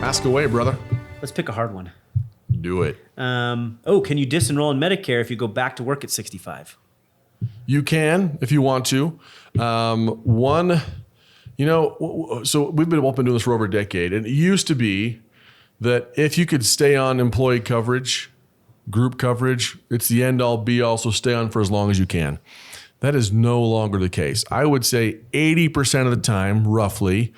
Ask away, brother. Let's pick a hard one. Do it. Can you disenroll in Medicare if you go back to work at 65? You can if you want to. So we've been doing this for over a decade, and it used to be that if you could stay on employee coverage, group coverage, it's the end all be all, so stay on for as long as you can. That is no longer the case. I would say 80% of the time, roughly,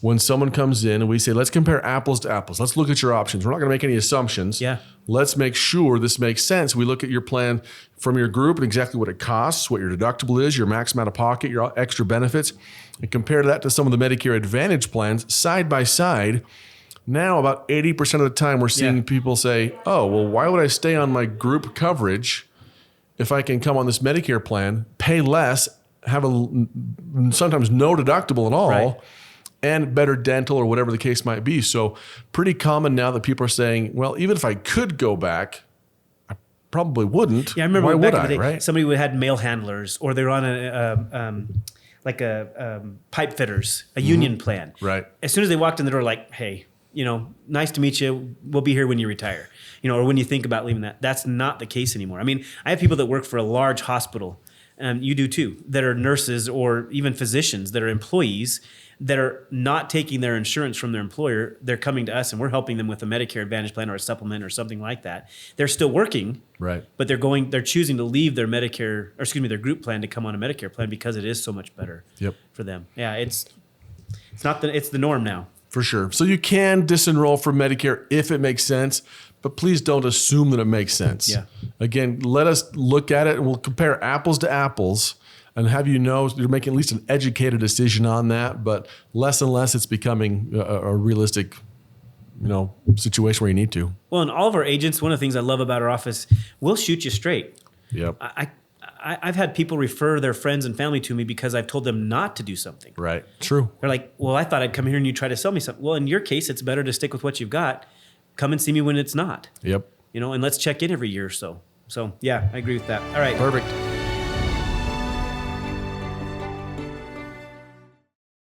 when someone comes in and we say, let's compare apples to apples. Let's look at your options. We're not going to make any assumptions. Yeah. Let's make sure this makes sense. We look at your plan from your group and exactly what it costs, what your deductible is, your max amount of pocket, your extra benefits, and compare that to some of the Medicare Advantage plans side by side. Now, about 80% of the time, we're seeing people say, oh, well, why would I stay on my group coverage if I can come on this Medicare plan, pay less, have sometimes no deductible at all, right, and better dental or whatever the case might be. So pretty common now that people are saying, well, even if I could go back, I probably wouldn't. Yeah, I remember why back would in the day, right? somebody who had mail handlers, or they're on a pipe fitters, a union plan. Right. As soon as they walked in the door, like, hey, nice to meet you. We'll be here when you retire. Or when you think about leaving that. That's not the case anymore. I mean, I have people that work for a large hospital, you do too, that are nurses or even physicians that are employees that are not taking their insurance from their employer. They're coming to us and we're helping them with a Medicare Advantage plan or a supplement or something like that. They're still working, right, but they're choosing to leave their their group plan to come on a Medicare plan because it is so much better for them. Yeah, it's the norm now. For sure. So you can disenroll from Medicare if it makes sense, but please don't assume that it makes sense. Yeah. Again, let us look at it and we'll compare apples to apples and have you're making at least an educated decision on that, but less and less it's becoming a realistic situation where you need to. Well, and all of our agents, one of the things I love about our office, we'll shoot you straight. Yep. I've had people refer their friends and family to me because I've told them not to do something. Right. True. They're like, well, I thought I'd come here and you try to sell me something. Well, in your case, it's better to stick with what you've got. Come and see me when it's not. Yep. And let's check in every year or so. So, yeah, I agree with that. All right. Perfect.